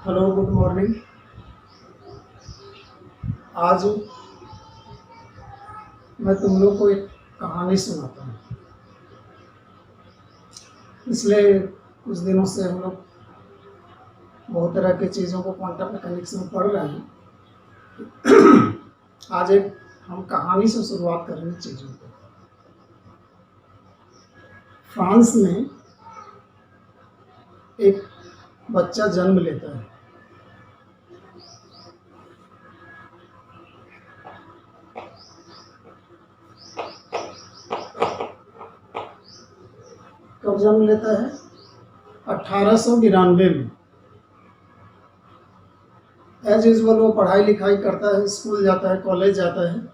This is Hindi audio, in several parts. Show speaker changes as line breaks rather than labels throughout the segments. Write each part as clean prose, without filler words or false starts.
Hello, good morning. आज मैं तुम लोग को एक कहानी सुनाता हूँ। पिछले कुछ दिनों से हम लोग बहुत तरह की चीज़ों को क्वांटम मैकेनिक्स में पढ़ रहे हैं। आज एक हम कहानी से शुरुआत करेंगे चीज़ों को। फ्रांस में एक बच्चा जन्म लेता है। कब जन्म लेता है? 1892 में। एज यूजल वो पढ़ाई लिखाई करता है, स्कूल जाता है, कॉलेज जाता है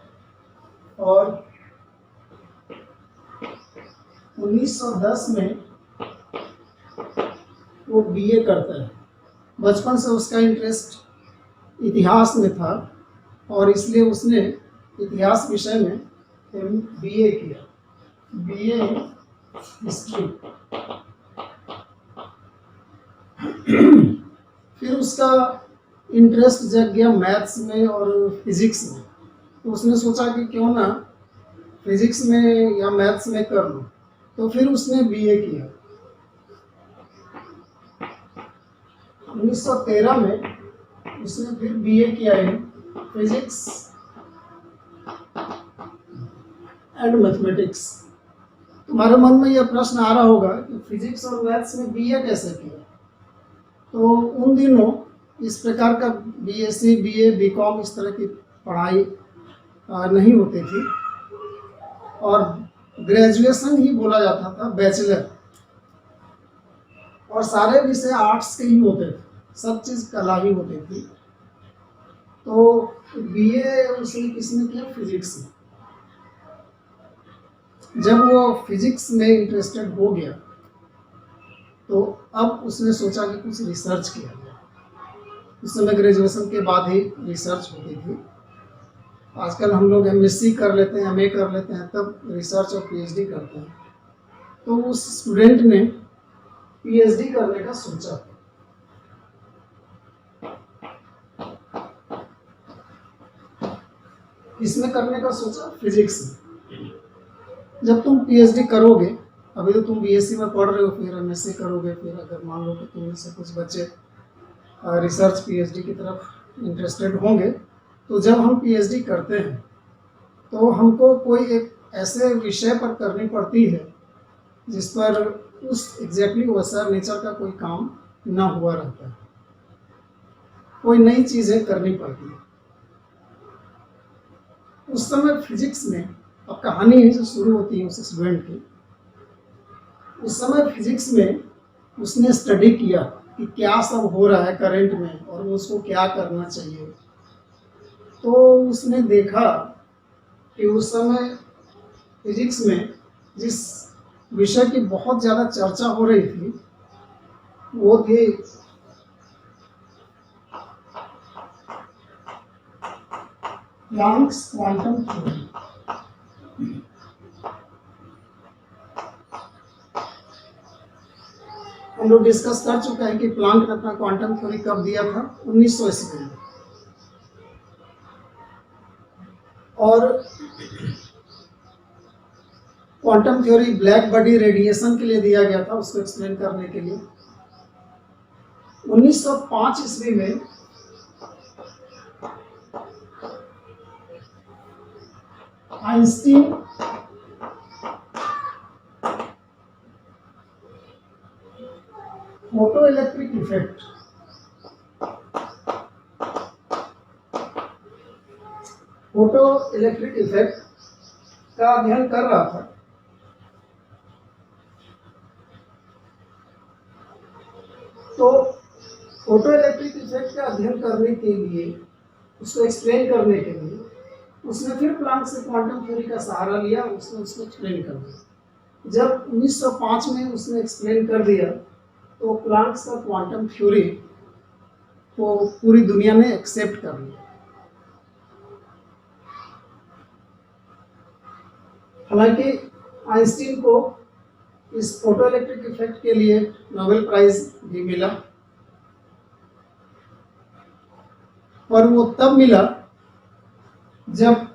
और 1910 में वो बीए करता है। बचपन से उसका इंटरेस्ट इतिहास में था और इसलिए उसने इतिहास विषय में बीए किया, बीए हिस्ट्री। फिर उसका इंटरेस्ट जग गया मैथ्स में और फिजिक्स में, तो उसने सोचा कि क्यों ना फिजिक्स में या मैथ्स में कर लूँ, तो फिर उसने बीए किया। 1913 में उसने फिर बीए किया इन फिजिक्स एंड मैथमेटिक्स। तुम्हारे मन में यह प्रश्न आ रहा होगा कि फिजिक्स और मैथ्स में बीए कैसे किया। तो उन दिनों इस प्रकार का बीएससी, बीए, बीकॉम इस तरह की पढ़ाई नहीं होती थी और ग्रेजुएशन ही बोला जाता था, बैचलर। और सारे विषय आर्ट्स के ही होते थे, सब चीज़ कला ही होती थी। तो बीए उसने किसने किया? फिजिक्स में। जब वो फिजिक्स में इंटरेस्टेड हो गया तो अब उसने सोचा कि कुछ रिसर्च किया जाए। उस समय ग्रेजुएशन के बाद ही रिसर्च होती थी। आजकल हम लोग एमएससी कर लेते हैं, एमए कर लेते हैं, तब रिसर्च और पीएचडी करते हैं। तो उस स्टूडेंट ने पीएचडी करने का सोचा। इसमें करने का सोचा फिजिक्स में। जब तुम पीएचडी करोगे, अभी तो तुम बीएससी में पढ़ रहे हो, फिर एमएससी करोगे, फिर अगर मान लो कि तुम में से कुछ बच्चे रिसर्च पीएचडी की तरफ इंटरेस्टेड होंगे, तो जब हम पीएचडी करते हैं तो हमको कोई एक ऐसे विषय पर करनी पड़ती है जिस पर उस एग्जैक्टली वैसा नेचर का कोई काम ना हुआ रहता है। कोई नई चीज़ें करनी पड़ती है। उस समय फिजिक्स में, अब कहानी यहीं से शुरू होती है उस स्टूडेंट की। उस समय फिजिक्स में उसने स्टडी किया कि क्या सब हो रहा है करंट में और उसको क्या करना चाहिए। तो उसने देखा कि उस समय फिजिक्स में जिस विषय की बहुत ज़्यादा चर्चा हो रही थी वो थी प्लैंक्स क्वांटम थ्योरी। हम लोग डिस्कस कर चुके हैं कि प्लैंक ने अपना क्वांटम थ्योरी कब दिया था? 1900 ईस्वी में। और quantum theory black body radiation के लिए दिया गया था, उसको एक्सप्लेन करने के लिए। 1905 ईस्वी में Einstein photo electric effect, photo electric effect का अध्ययन कर रहा था। तो फोटो इलेक्ट्रिक इफेक्ट का अध्ययन करने के लिए, उसको एक्सप्लेन करने के लिए उसने फिर प्लैंक से क्वांटम थ्योरी का सहारा लिया। उसने उसको एक्सप्लेन कर दिया। जब 1905 में उसने एक्सप्लेन कर दिया तो प्लैंक का क्वांटम थ्योरी को पूरी दुनिया ने एक्सेप्ट कर लिया। हालांकि आइंस्टीन को इस फोटो इलेक्ट्रिक इफेक्ट के लिए नोबेल प्राइज भी मिला। पर वो तब मिला जब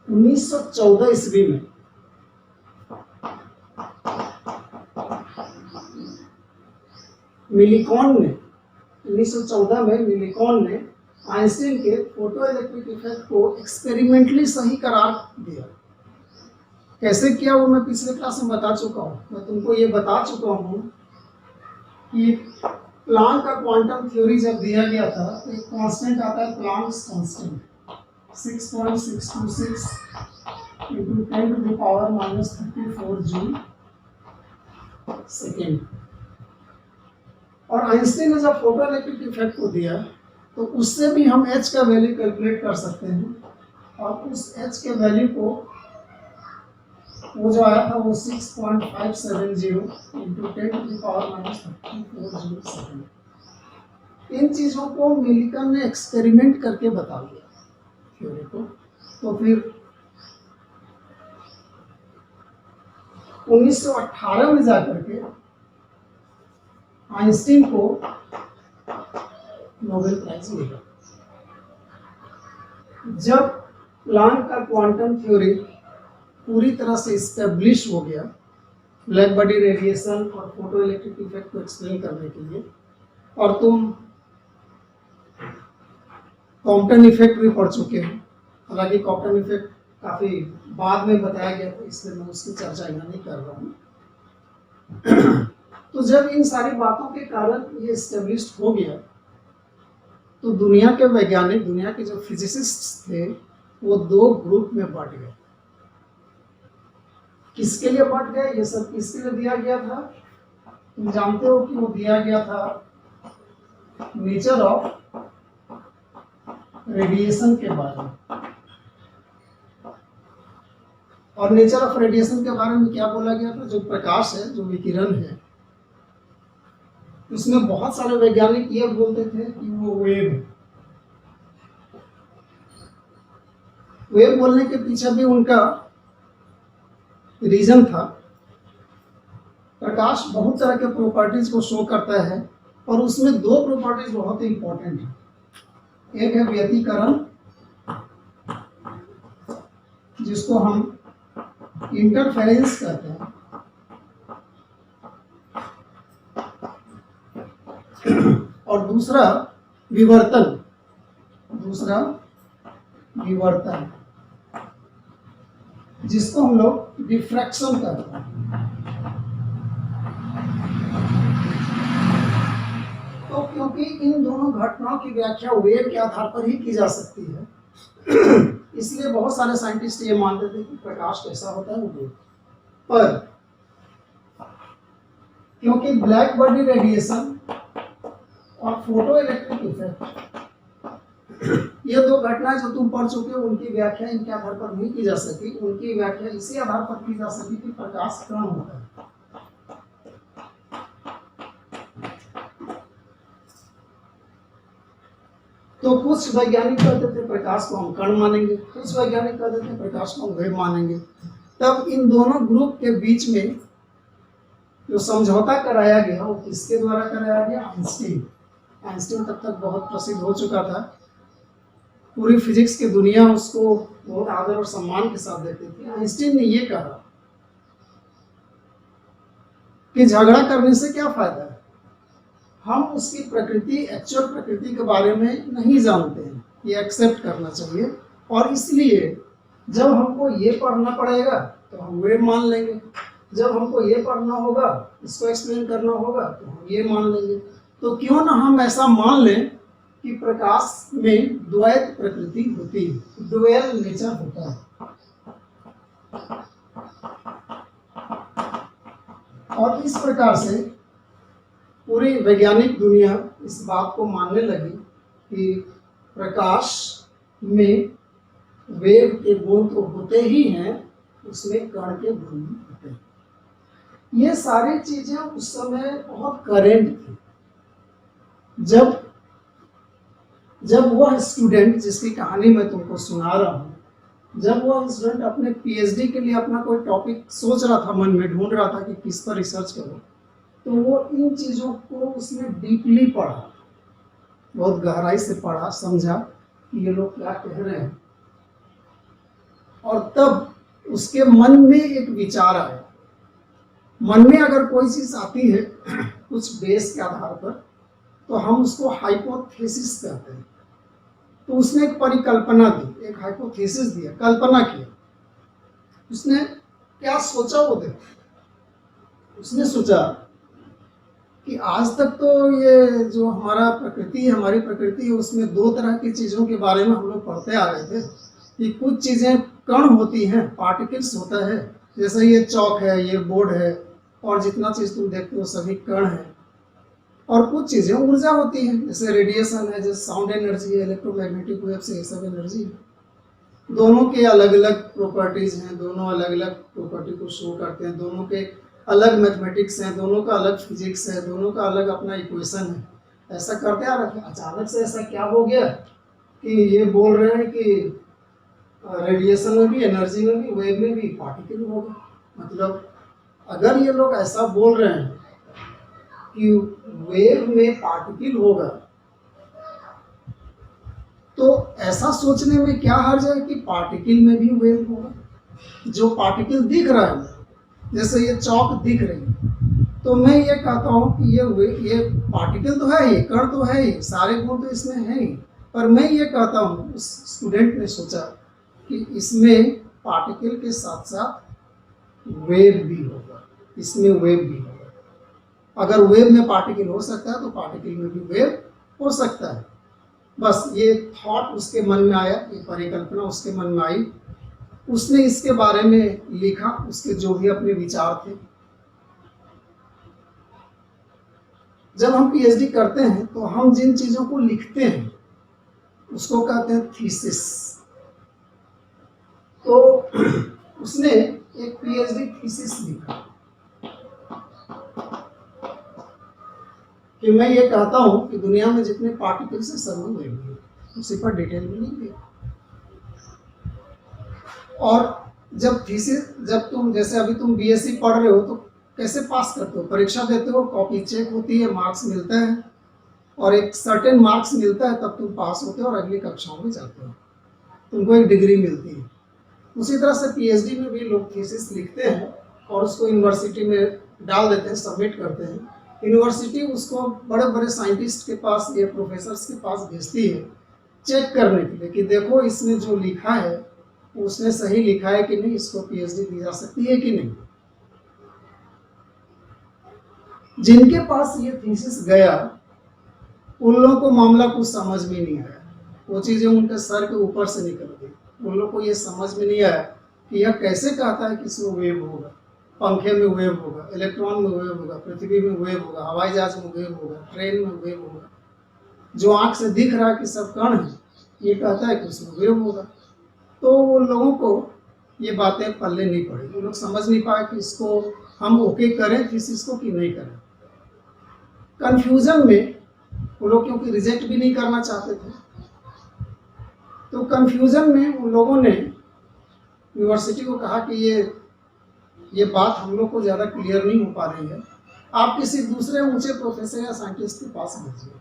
1914 ईस्वी में मिलिकॉन ने 1914 में मिलिकॉन ने आइंस्टीन के फोटो इलेक्ट्रिक इफेक्ट को एक्सपेरिमेंटली सही करार दिया। कैसे किया वो मैं पिछले क्लास में बता चुका हूँ। मैं तुमको ये बता चुका हूँ कि प्लांक का क्वांटम थ्योरी जब दिया गया था तो एक कांस्टेंट आता है Planck's constant 6.626 into 10 to the power minus 34 joule second. और आइंस्टीन ने जब फोटो इलेक्ट्रिक इफेक्ट को दिया तो उससे भी हम h का वैल्यू कैलकुलेट कर सकते हैं, और उस h के वैल्यू को वो जो आया था वो 6.570 into 10 to the power minus 34 joule second. इन चीज़ों को मिलिकन ने एक्सपेरिमेंट करके बता दिया थ्योरी को। तो फिर 1918 में जाकर के आइंस्टीन को नोबेल प्राइज मिला। जब प्लांक का क्वांटम थ्योरी पूरी तरह से इस्टेब्लिश हो गया ब्लैक बॉडी रेडिएशन और फोटो इलेक्ट्रिक इफेक्ट को एक्सप्लेन करने के लिए, और तुम कॉम्पटन इफेक्ट भी पढ़ चुके हो, हालांकि कॉम्पटन इफेक्ट काफी बाद में बताया गया था इसलिए मैं उसकी चर्चा यहाँ नहीं कर रहा हूँ। तो जब इन सारी बातों के कारण ये एस्टेब्लिश्ड हो गया तो दुनिया के वैज्ञानिक, दुनिया के जो फिजिसिस्ट थे वो दो ग्रुप में बांट गए। किसके लिए बांट गए, ये सब किसके लिए दिया गया था? तुम जानते हो कि वो दिया गया था नेचर ऑफ रेडिएशन के बारे में। और नेचर ऑफ रेडिएशन के बारे में क्या बोला गया था? जो प्रकाश है, जो विकिरण है, उसमें बहुत सारे वैज्ञानिक ये बोलते थे कि वो वेव है। वेव बोलने के पीछे भी उनका रीजन था। प्रकाश बहुत तरह के प्रॉपर्टीज को शो करता है और उसमें दो प्रॉपर्टीज बहुत ही इंपॉर्टेंट है। एक है व्यतिकरण, जिसको हम इंटरफेरेंस कहते हैं, और दूसरा विवर्तन, जिसको हम लोग डिफ्रैक्शन कहते हैं। तो क्योंकि इन दोनों घटनाओं की व्याख्या वेव के आधार पर ही की जा सकती है, इसलिए बहुत सारे साइंटिस्ट ये मानते थे कि प्रकाश कैसा होता है, वेव। पर क्योंकि ब्लैक बॉडी रेडिएशन और फोटो इलेक्ट्रिक इफेक्ट, ये दो घटनाएं जो तुम पढ़ चुके हो, उनकी व्याख्या इनके आधार पर नहीं की जा सकी। उनकी व्याख्या इसी आधार पर की जा सकी कि प्रकाश कण होता है। तो कुछ वैज्ञानिक कहते थे प्रकाश को हम कण मानेंगे, कुछ वैज्ञानिक कहते थे प्रकाश को हम वेव मानेंगे। तब इन दोनों ग्रुप के बीच में जो समझौता कराया गया वो किसके द्वारा कराया गया? आइंस्टीन तब तक बहुत प्रसिद्ध हो चुका था, पूरी फिजिक्स की दुनिया उसको बहुत आदर और सम्मान के साथ देखती थी। आइंस्टीन ने ये कहा कि झगड़ा करने से क्या फायदा है, हम उसकी प्रकृति, एक्चुअल प्रकृति के बारे में नहीं जानते हैं, ये एक्सेप्ट करना चाहिए। और इसलिए जब हमको ये पढ़ना पड़ेगा तो हम वेव मान लेंगे, जब हमको ये पढ़ना होगा, इसको एक्सप्लेन करना होगा, तो हम ये मान लेंगे। तो क्यों ना हम ऐसा मान लें कि प्रकाश में द्वैत प्रकृति होती है, ड्यूअल नेचर होता है। और इस प्रकार से पूरी वैज्ञानिक दुनिया इस बात को मानने लगी कि प्रकाश में वेव के गुण तो होते ही हैं, उसमें कण के गुण भी होते हैं। ये सारी चीजें उस समय बहुत करेंट थी। जब वह स्टूडेंट, जिसकी कहानी मैं तुमको सुना रहा हूँ, जब वह स्टूडेंट अपने पीएचडी के लिए अपना कोई टॉपिक सोच रहा था, मन में ढूंढ रहा था कि किस पर रिसर्च करो, तो वो इन चीज़ों को उसने डीपली पढ़ा। बहुत गहराई से पढ़ा, समझा कि ये लोग क्या कह रहे हैं, और तब उसके मन में एक विचार आया। मन में अगर कोई चीज आती है कुछ बेस के आधार पर, तो हम उसको हाइपोथेसिस कहते हैं। तो उसने एक परिकल्पना दी, एक हाइपोथेसिस दिया, कल्पना किया। उसने क्या सोचा वो देखो। उसने सोचा कि आज तक तो ये जो हमारा प्रकृति है, हमारी प्रकृति है, उसमें दो तरह की चीज़ों के बारे में हम लोग पढ़ते आ रहे थे कि कुछ चीज़ें कण होती हैं, पार्टिकल्स होता है, जैसे ये चौक है, ये बोर्ड है, और जितना चीज़ तुम देखते हो सभी कण है। और कुछ चीज़ें ऊर्जा होती हैं, जैसे रेडिएशन है, जैसे साउंड एनर्जी है, इलेक्ट्रोमैग्नेटिक वेव से ये सब एनर्जी है। दोनों के अलग अलग प्रॉपर्टीज हैं, दोनों अलग अलग प्रॉपर्टी को शो करते हैं, दोनों के अलग मैथमेटिक्स हैं, दोनों का अलग फिजिक्स है, दोनों का अलग अपना इक्वेशन है। ऐसा करते आ रहे थे। अचानक से ऐसा क्या हो गया कि ये बोल रहे हैं कि रेडिएशन में भी, एनर्जी में भी, वेव में भी पार्टिकल होगा। मतलब अगर ये लोग ऐसा बोल रहे हैं कि वेव में पार्टिकल होगा, तो ऐसा सोचने में क्या हर्ज है कि पार्टिकल में भी वेव होगा। जो पार्टिकल दिख रहा है, जैसे ये चौक दिख रही है, तो मैं ये कहता हूँ कि ये पार्टिकल तो है ही, कण तो है ही, सारे गुण तो इसमें है ही। पर मैं ये कहता हूँ, उस स्टूडेंट ने सोचा कि इसमें पार्टिकल के साथ साथ वेव भी होगा, इसमें वेव भी होगा। अगर वेव में पार्टिकल हो सकता है तो पार्टिकल में भी वेव हो सकता है। बस ये थॉट उसके मन में आया, ये परिकल्पना उसके मन में आई। उसने इसके बारे में लिखा, उसके जो भी अपने विचार थे। जब हम पीएचडी करते हैं तो हम जिन चीजों को लिखते हैं उसको कहते हैं थीसिस। तो उसने एक पीएचडी थीसिस लिखा कि मैं ये कहता हूं कि दुनिया में जितने पार्टिकल्स हैं सब वेव हैं, उसी पर डिटेल में नहीं दिया। और जब तुम जैसे अभी तुम बीएससी पढ़ रहे हो तो कैसे पास करते हो? परीक्षा देते हो, कॉपी चेक होती है, मार्क्स मिलता है, और एक सर्टेन मार्क्स मिलता है, तब तुम पास होते हो और अगली कक्षाओं में जाते हो, तुमको एक डिग्री मिलती है। उसी तरह से पीएचडी में भी लोग थीसिस लिखते हैं और उसको यूनिवर्सिटी में डाल देते हैं, सबमिट करते हैं। यूनिवर्सिटी उसको बड़े बड़े साइंटिस्ट के पास या प्रोफेसर्स के पास भेजती है चेक करने के लिए कि देखो इसमें जो लिखा है उसने सही लिखा है कि नहीं, इसको पीएचडी दी जा सकती है कि नहीं। जिनके पास ये थीसिस गया उन लोगों को मामला कुछ समझ में नहीं आया, वो चीजें उनके सर के ऊपर से निकल गई। उन लोगों को ये समझ में नहीं आया कि यह कैसे कहता है कि इसमें वेव होगा, पंखे में वेव होगा, इलेक्ट्रॉन में वेव होगा, पृथ्वी में वेव होगा, हवाई जहाज में वेव होगा, ट्रेन में वेव होगा। जो आंख से दिख रहा है कि सब कण है, ये कहता है कि उसमें वेव होगा। तो उन लोगों को ये बातें पल्ले नहीं पड़ी, वो लोग समझ नहीं पाए कि इसको हम ओके करें थीसिस को कि नहीं करें। कंफ्यूजन में वो लोग क्योंकि रिजेक्ट भी नहीं करना चाहते थे, तो कंफ्यूजन में उन लोगों ने यूनिवर्सिटी को कहा कि ये बात हम लोग को ज़्यादा क्लियर नहीं हो पा रही है, आप किसी दूसरे ऊंचे प्रोफेसर या साइंटिस्ट के पास भेजिए।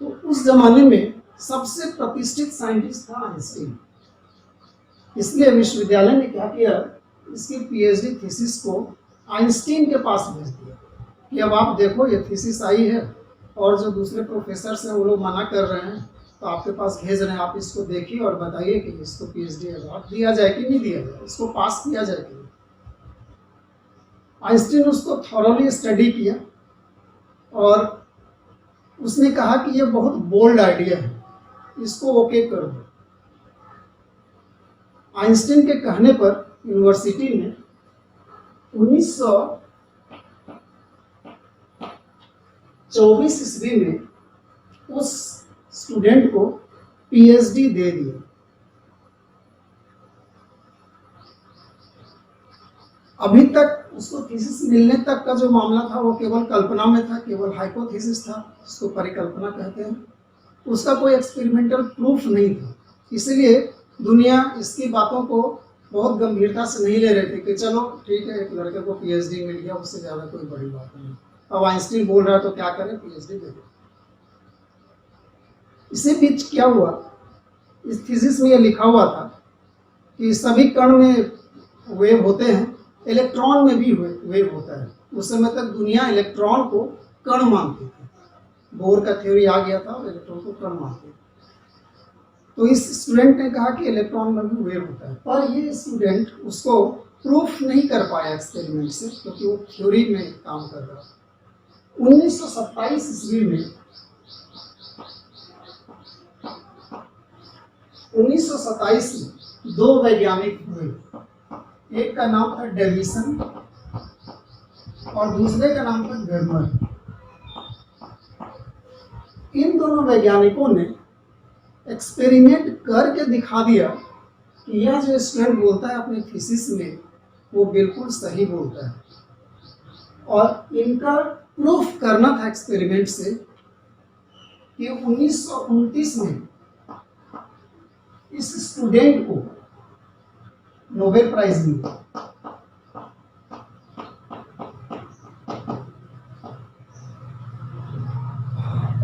तो उस जमाने में सबसे प्रतिष्ठित साइंटिस्ट था आइंस्टीन। इसलिए विश्वविद्यालय ने क्या किया, इसकी पीएचडी थीसिस को आइंस्टीन के पास भेज दिया कि अब आप देखो ये थीसिस आई है और जो दूसरे प्रोफेसर हैं वो लोग मना कर रहे हैं, तो आपके पास भेज रहे हैं, आप इसको देखिए और बताइए कि इसको पीएचडी अवार्ड दिया जाए कि नहीं दिया जाए, इसको पास किया जाए कि नहीं। आइंस्टीन उसको थॉरोली स्टडी किया और उसने कहा कि ये बहुत बोल्ड आइडिया है, इसको ओके कर दो। आइंस्टीन के कहने पर यूनिवर्सिटी ने 1924 ईस्वी में उस स्टूडेंट को पीएचडी दे दिया। अभी तक उसको थीसिस मिलने तक का जो मामला था वो केवल कल्पना में था, केवल हाइपोथेसिस था, उसको परिकल्पना कहते हैं। उसका कोई एक्सपेरिमेंटल प्रूफ नहीं था, इसलिए दुनिया इसकी बातों को बहुत गंभीरता से नहीं ले रहे थे कि चलो ठीक है एक लड़के को पीएचडी मिल गया, उससे ज़्यादा कोई बड़ी बात नहीं। अब आइंस्टीन बोल रहा है तो क्या करें, पीएचडी दे दो। इसी बीच क्या हुआ, इस थीसिस में ये लिखा हुआ था कि सभी कण में वेव होते हैं, इलेक्ट्रॉन में भी वेव होता है। उस समय तक दुनिया इलेक्ट्रॉन को कण मानती थी, बोर का थ्योरी आ गया था और इलेक्ट्रॉन को कण मानते थे। तो इस स्टूडेंट ने कहा कि इलेक्ट्रॉन में भी वेव होता है, पर ये स्टूडेंट उसको प्रूफ नहीं कर पाया एक्सपेरिमेंट से, क्योंकि वो थ्योरी में काम कर रहा था। 1927 ईस्वी में 1927 में दो वैज्ञानिक हुए, एक का नाम था डेविसन और दूसरे का नाम था गर्मर। इन दोनों वैज्ञानिकों ने एक्सपेरिमेंट करके दिखा दिया कि यह जो स्टूडेंट बोलता है अपने थीसिस में वो बिल्कुल सही बोलता है, और इनका प्रूफ करना था एक्सपेरिमेंट से कि 1929 में इस स्टूडेंट को नोबेल प्राइज मिला।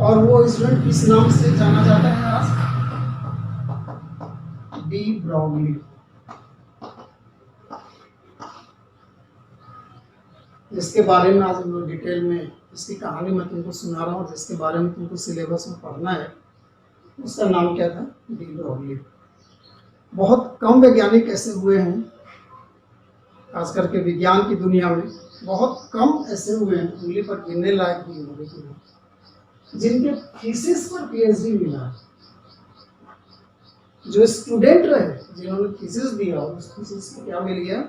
और वो स्टूडेंट किस नाम से जाना जाता है आज? De Broglie. जिसके बारे में आज हम लोग डिटेल में इसकी कहानी मैं तुमको सुना रहा हूँ, जिसके बारे में तुमको सिलेबस में पढ़ना है, उसका नाम क्या था? De Broglie. बहुत कम वैज्ञानिक ऐसे हुए हैं, खास करके विज्ञान की दुनिया में बहुत कम ऐसे हुए हैं, उंगली पर गिनने लायक भी होंगे, जिनके थीसिस पर पीएचडी मिला। जो स्टूडेंट रहे, जिन्होंने थीसिस दिया, उस थीसिस को क्या मिल गया?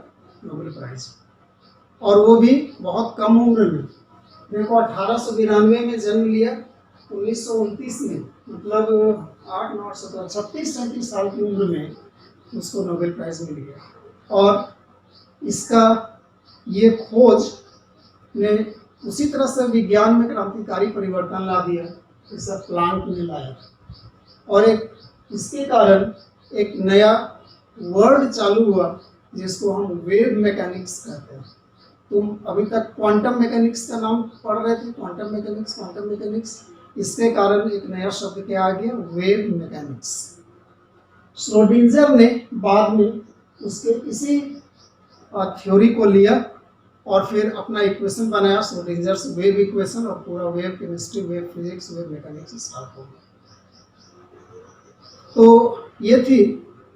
Nobel prize. और वो भी बहुत कम उम्र में। देखो 1892 में जन्म लिया, 1929 में, मतलब 8, 9, 17, 36 साल की उम्र में उसको नोबेल प्राइज मिल गया। और इसका ये खोज ने उसी तरह से विज्ञान में क्रांतिकारी परिवर्तन ला दिया जैसा प्लांक ने लाया, और एक इसके कारण एक नया वर्ड चालू हुआ जिसको हम वेव मैकेनिक्स कहते हैं। तुम अभी तक क्वांटम मैकेनिक्स का नाम पढ़ रहे थे, क्वांटम मैकेनिक्स। इसके कारण एक नया शब्द क्या आ गया? Wave mechanics. श्रोडिंगर ने बाद में उसके इसी थ्योरी को लिया और फिर अपना इक्वेशन बनाया, श्रोडिंगर्स वेव इक्वेशन, और पूरा wave chemistry, wave physics, wave mechanics start हो गया। तो ये थी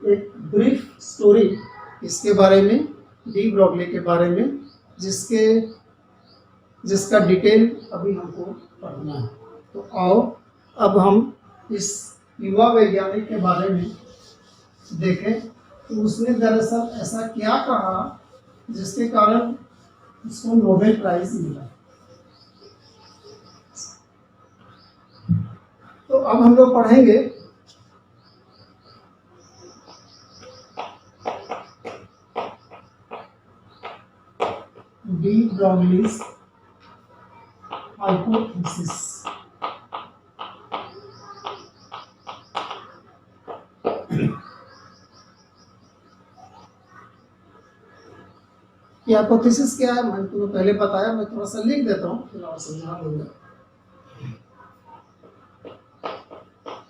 एक ब्रीफ स्टोरी इसके बारे में, डी ब्रॉगली के बारे में, जिसका डिटेल अभी हमको पढ़ना है। तो आओ अब हम इस युवा वैज्ञानिक के बारे में देखें कि उसने दरअसल ऐसा क्या कहा जिसके कारण उसको नोबेल प्राइज मिला। तो अब हम लोग पढ़ेंगे डी ब्रॉगलीज हाइपोथेसिस। कि हाइपोथेसिस क्या है मैंने तुम्हें पहले बताया, मैं थोड़ा सा लिख देता हूँ फिर और समझा दूंगा।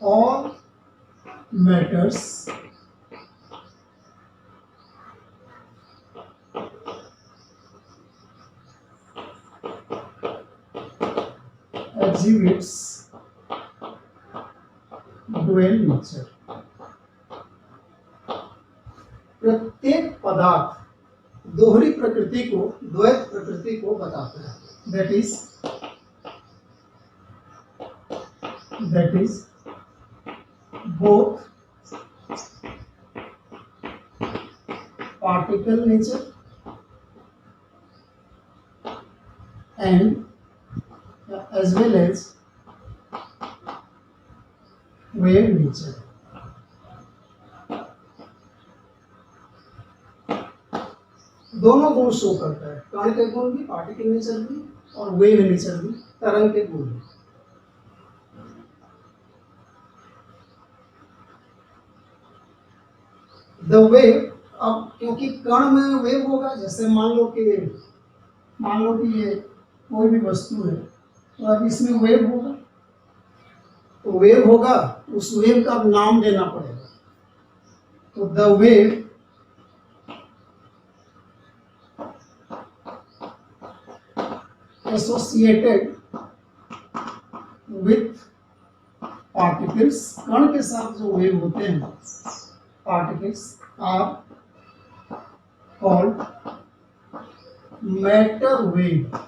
All matters exhibits dual nature। प्रत्येक पदार्थ दोहरी प्रकृति को, द्वैत प्रकृति को बताता है। That is both particle nature and as well as wave nature। दोनों गुण शो करता है, कण के गुण भी, पार्टिकल नेचर भी, और वेव नेचर भी, तरंग के गुण भी। द वेव, अब क्योंकि कण में वेव होगा, जैसे मान लो कि ये कोई भी वस्तु है, तो अब इसमें वेव होगा। तो वेव होगा, उस वेव का नाम देना पड़ेगा। तो the wave associated with particles, कण के साथ जो वेव होते हैं particles are called matter wave.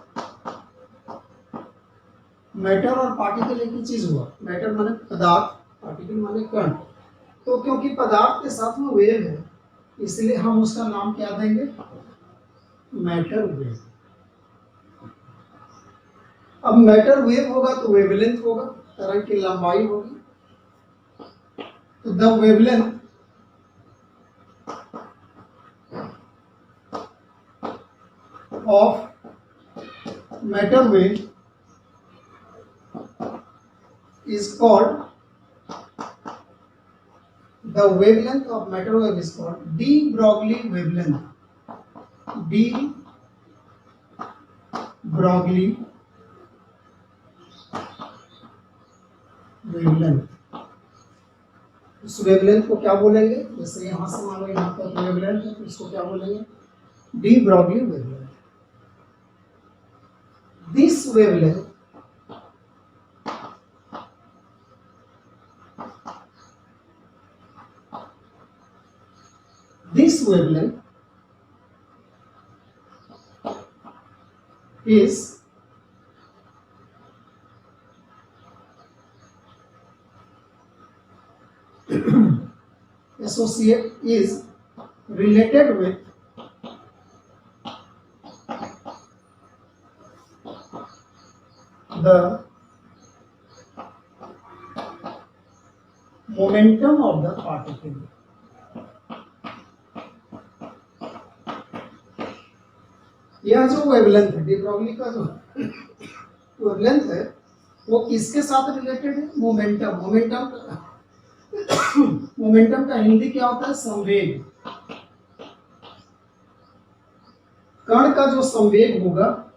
Matter और पार्टिकल एक ही चीज हुआ, मैटर माने पदार्थ, पार्टिकल माने कण। तो क्योंकि पदार्थ के साथ में वेव है इसलिए हम उसका नाम क्या देंगे, मैटर वेव। अब मैटर वेव होगा तो वेवलेंथ होगा, तरंग की लंबाई होगी। तो the wavelength of matter wave is called, the wavelength of matter wave is called de Broglie wavelength, de Broglie wavelength। उस वेवलेंथ को क्या बोलेंगे, जैसे यहां से मान लो यहाँ पर वेवलेंथ है तो इसको क्या बोलेंगे, de Broglie wavelength. This wavelength this wavelength is related with the momentum of the particle। यह जो वेवलेंथ है, डी ब्रॉगली का जो वेवलेंथ है वो किसके साथ रिलेटेड है, मोमेंटम। मोमेंटम का हिंदी क्या होता है, संवेग। कण का जो संवेग होगा,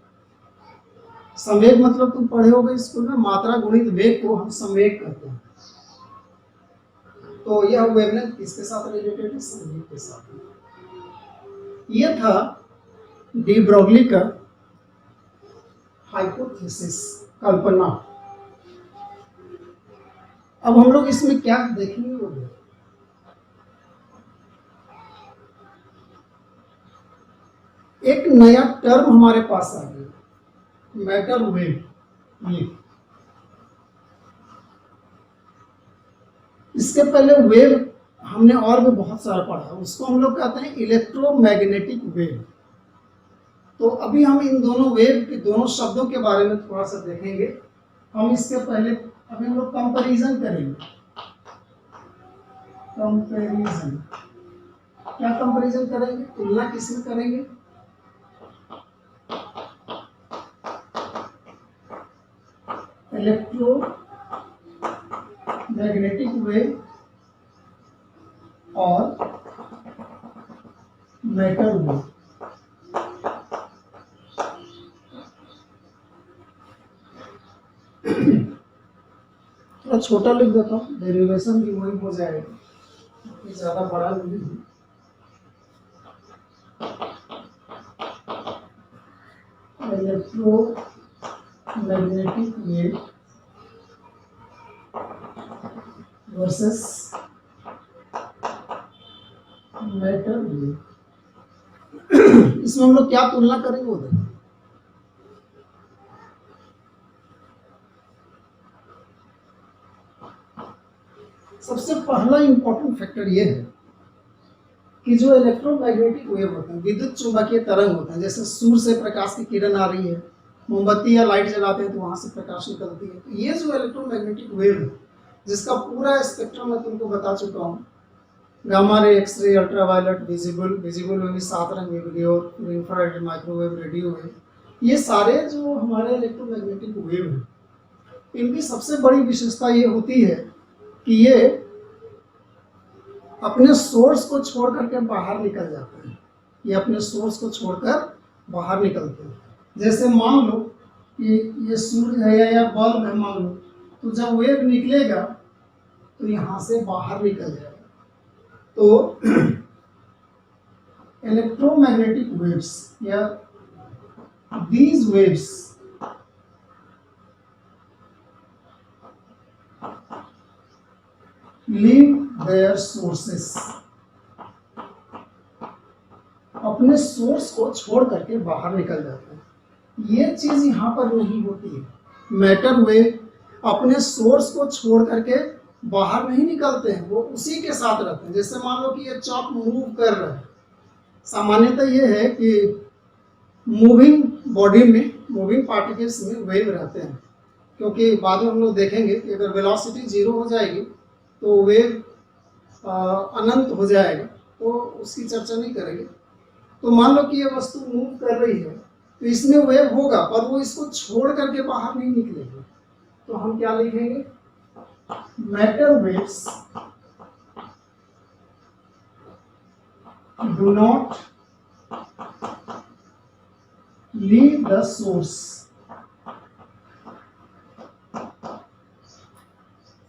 संवेग मतलब तुम पढ़े होगे स्कूल में, मात्रा गुणित वेग को हम संवेग कहते हैं। तो यह वेवलेंथ किसके साथ रिलेटेड है, संवेग के साथ। यह था डी ब्रॉगली का हाइपोथेसिस, कल्पना। अब हम लोग इसमें क्या देखेंगे, वो एक नया टर्म हमारे पास आ गया, मैटर वेव। ये इसके पहले वेव हमने और भी बहुत सारा पढ़ा, उसको हम लोग कहते हैं इलेक्ट्रोमैग्नेटिक वेव। तो अभी हम इन दोनों वेव के दोनों शब्दों के बारे में थोड़ा सा देखेंगे। हम इसके पहले अभी हम लोग कंपैरिजन करेंगे। कंपैरिजन क्या कंपैरिजन करेंगे, तुलना किसमें करेंगे, इलेक्ट्रोमैग्नेटिक वेव और मैटर वेव। थोड़ा छोटा लिख देता हूँ, डेरिवेशन भी वही हो जाएगा, ज्यादा बड़ा नहीं है। Electromagnetic wave versus matter wave. इसमें हम लोग क्या तुलना करेंगे वो देखो। सबसे पहला इंपॉर्टेंट फैक्टर ये है कि जो इलेक्ट्रोमैग्नेटिक वेव होते हैं, विद्युत चुंबकीय तरंग होते हैं, जैसे सूर्य से प्रकाश की किरण आ रही है, मोमबत्ती या लाइट जलाते हैं तो वहां से प्रकाश निकलती है। तो ये जो इलेक्ट्रोमैग्नेटिक वेव है जिसका पूरा स्पेक्ट्रम मैं तुमको बता चुका हूँ, gamma ray, x ray, ultraviolet, visible में भी 7 रंग, video, infrared, microwave, radio wave, ये सारे जो हमारे इलेक्ट्रोमैग्नेटिक वेव है, इनकी सबसे बड़ी विशेषता ये होती है कि ये अपने सोर्स को छोड़ करके बाहर निकल जाते हैं। ये अपने सोर्स को छोड़कर बाहर निकलते हैं। जैसे मान लो ये सूर्य है या बल्ब है, मान लो तो जब वेव निकलेगा तो यहाँ से बाहर निकल जाएगा। तो इलेक्ट्रोमैग्नेटिक वेव्स या these waves leave their sources, अपने सोर्स को छोड़ करके बाहर निकल जाते हैं। ये चीज यहाँ पर नहीं होती है। मैटर वेव अपने सोर्स को छोड़ करके बाहर नहीं निकलते हैं, वो उसी के साथ रहते हैं। जैसे मान लो कि ये चॉक मूव कर रहा है, सामान्यतः ये है कि मूविंग बॉडी में, मूविंग पार्टिकल्स में वेव रहते हैं, क्योंकि बाद में हम लोग देखेंगे कि अगर वेलोसिटी 0 हो जाएगी तो वेव अनंत हो जाएगा, तो उसकी चर्चा नहीं करेंगे। तो मान लो कि ये वस्तु मूव कर रही है तो इसमें वेव होगा, पर वो इसको छोड़ करके बाहर नहीं निकलेगी। तो हम क्या लिखेंगे? Matter waves do not leave the source,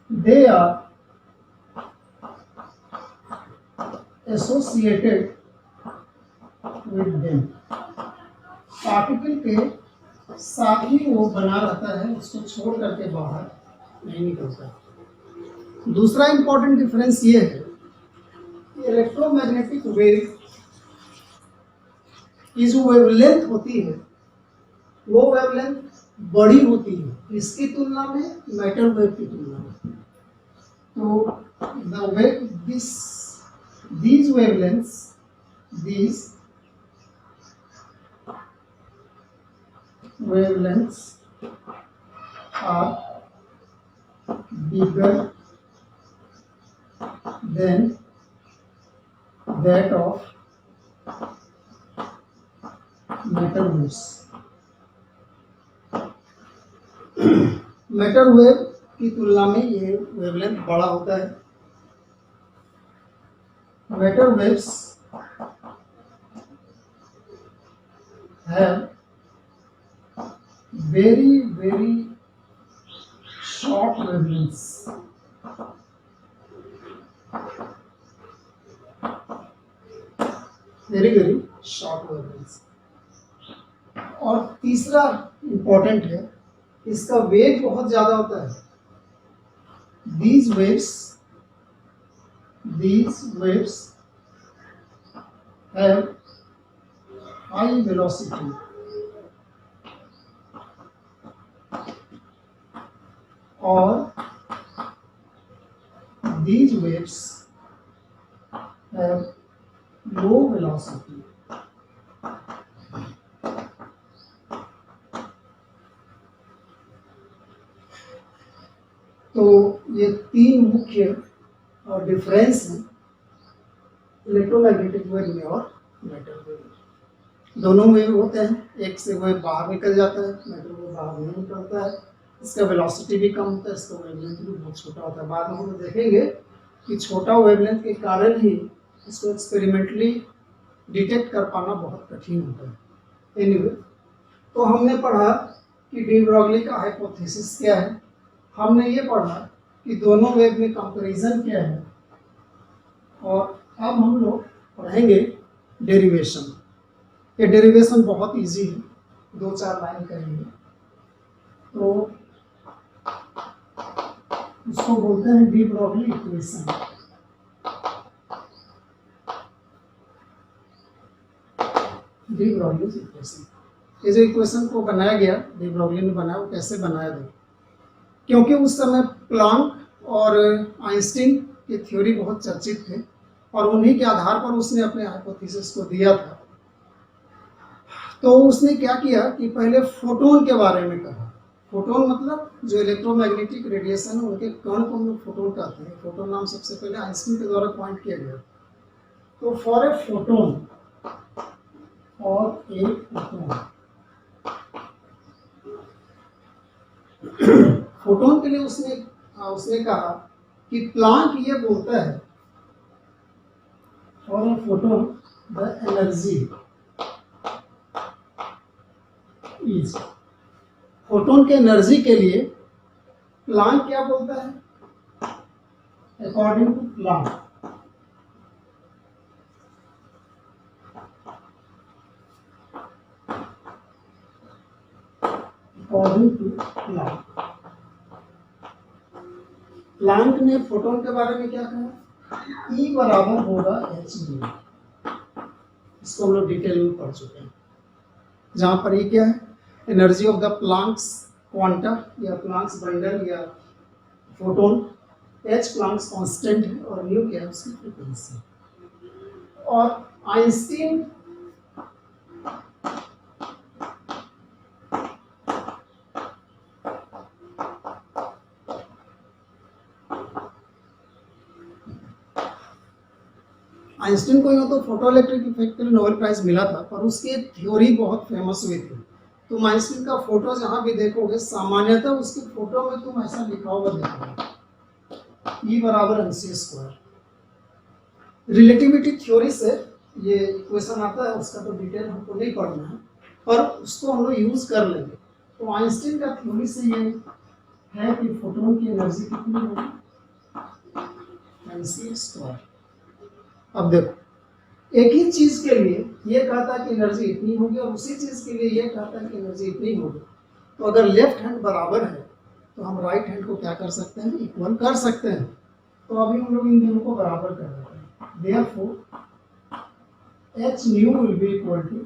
they are associated with them, particle के साथ ही वो बना रहता है, उसको छोड़ करके बाहर नहीं निकलता। दूसरा इंपॉर्टेंट डिफरेंस ये है कि इलेक्ट्रोमैग्नेटिक वेव की जो वेवलेंथ होती है वो वेवलेंथ बड़ी होती है इसकी तुलना में, मैटर वेव की तुलना में। तो the wave these wavelengths, these wavelengths are bigger than that of matter waves. Matter wave की तुलना में ये वेवलेंथ बड़ा होता है। Matter waves have very very short wavelengths, very very short wavelengths. और तीसरा इंपॉर्टेंट है, इसका वेग बहुत ज्यादा होता है। These waves have high velocity or these waves have low velocity। तो ये तीन मुख्य डिफरेंस हैं इलेक्ट्रोमैग्नेटिक वेव में और मैटर वेव में। दोनों वेव होते हैं, एक से वेव बाहर निकल जाता है, मैटर वेव बाहर नहीं निकलता है। इसका वेलोसिटी भी कम होता है, इसका वेवलेंथ भी बहुत छोटा होता है। बाद में हम लोग देखेंगे कि छोटा वेवलेंथ के कारण ही इसको एक्सपेरिमेंटली डिटेक्ट कर पाना बहुत कठिन होता है। एनीवे, तो हमने पढ़ा कि डी ब्रॉगली का हाइपोथेसिस क्या है, हमने ये पढ़ा कि दोनों वेव में कंपैरिजन क्या है, और अब हम लोग पढ़ेंगे डेरिवेशन। ये डेरिवेशन बहुत इजी है, 2-4 लाइन करेंगे। तो उसको बोलते हैं de Broglie equation. De Broglie equation, ये जो इक्वेशन को बनाया गया, डी ब्रॉगली ने बनाया, वो कैसे बनाया गया? क्योंकि उस समय प्लांक और आइंस्टीन की थ्योरी बहुत चर्चित थे और उन्हीं के आधार पर उसने अपने हाइपोथेसिस को दिया था। तो उसने क्या किया कि पहले फोटोन के बारे में कहा। फोटोन मतलब जो इलेक्ट्रोमैग्नेटिक रेडिएशन है उनके कण को हम लोग फोटोन कहते हैं। फोटोन नाम सबसे पहले आइंस्टीन के द्वारा पॉइंट किया गया। तो फॉर ए फोटोन और एक फोटोन, फोटोन के लिए उसने कहा कि प्लांक ये बोलता है for a photon the energy is, photon के एनर्जी के लिए प्लांक क्या बोलता है? According to Planck, according to Planck, Planck ने फोटोन के बारे में क्या कहा? E बराबर होगा h न्यू। इसको हम लोग डिटेल में पढ़ चुके हैं। जहां पर E क्या है? Energy of the Planck's quanta या प्लांक्स बंडल या फोटोन, H प्लांक्स कांस्टेंट है और न्यू क्या है? उसकी फ्रीक्वेंसी। और आइंस्टीन आइंस्टीन को यूँ तो फोटो इलेक्ट्रिक इफेक्ट के लिए नोबेल प्राइज मिला था, पर उसकी थ्योरी बहुत फेमस हुई थी। तुम आइंस्टीन का फोटो जहाँ भी देखोगे, सामान्यतः उसकी फोटो में तुम ऐसा लिखा हुआ देखोगे, E बराबर mc स्क्वायर। रिलेटिविटी थ्योरी से ये इक्वेशन आता है, उसका तो डिटेल हमको नहीं पढ़ना है, पर उसको हम लोग यूज कर लेंगे। तो आइंस्टीन का थ्योरी से ये है कि फोटोन की एनर्जी कितनी होगी? mc square. अब देखो, एक ही चीज के लिए ये कहता है कि एनर्जी इतनी होगी और उसी चीज के लिए ये कहता है कि एनर्जी इतनी होगी। तो अगर लेफ्ट हैंड बराबर है तो हम राइट हैंड को क्या कर सकते हैं? इक्वल कर सकते हैं। तो अभी हम लोग इन दोनों को बराबर कर देते हैं। Therefore h nu will be equal to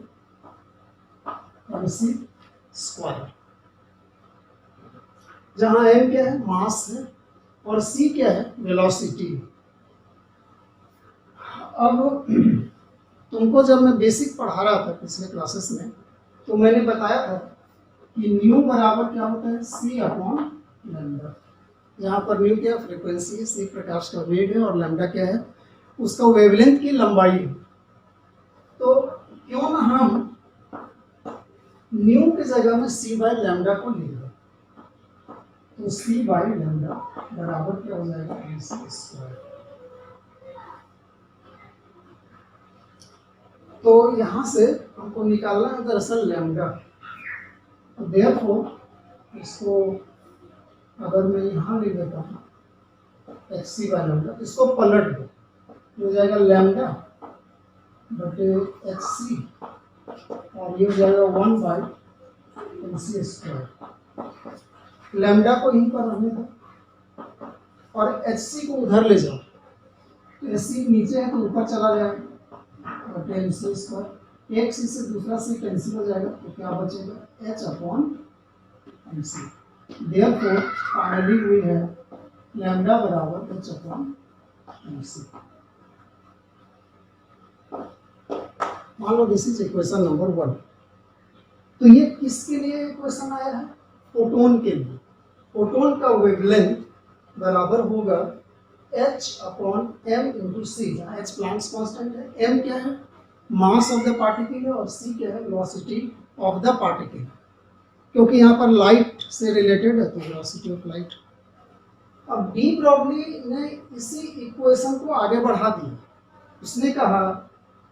mc square, जहां m क्या है? मास है, और c क्या है? वेलोसिटी। अब तुमको जब मैं बेसिक पढ़ा रहा था पिछले क्लासेस में, तो मैंने बताया था कि न्यू बराबर क्या होता है? c upon lambda. यहाँ पर न्यू क्या? फ्रीक्वेंसी है, c प्रकाश का वेग है, और लैम्डा क्या है? उसका वेवलेंथ की लंबाई है। तो क्यों ना हम न्यू की जगह में c बाय लैम्डा को लिख दें। तो c बाय लैम्डा बराबर क्या हो जाएगा? mc square. तो यहाँ से हमको निकालना है दरअसल लैम्डा। तो देयरफॉर इसको अगर मैं यहाँ लिख देता हूँ एच बाय लैम्डा, इसको पलट दो, हो जाएगा लैम्डा बटे एच सी, और ये हो जाएगा 1 by M C square. Lambda को यहीं पर रहने दो और एच सी को उधर ले जाओ। तो एच सी नीचे है तो ऊपर चला जाएगा, बटे एम सी स्क्वायर। एक सी से दूसरा सी कैंसिल हो जाएगा, तो क्या बचेगा? H upon M C. Therefore finally we have lambda बराबर एच अपॉन एम सी। मान लो दिस इज इक्वेशन नंबर 1। तो ये किसके लिए इक्वेशन आया है? फोटोन के लिए। फोटोन का वेवलेंथ बराबर होगा h अपॉन m इंटू सी, जहाँ h प्लैंक्स कांस्टेंट है, m क्या है? मास ऑफ द पार्टिकल है, और c क्या है? Velocity of the particle. क्योंकि यहाँ पर लाइट से रिलेटेड है तो वेलोसिटी ऑफ लाइट। अब डी ब्रॉगली ने इसी इक्वेशन को आगे बढ़ा दिया। उसने कहा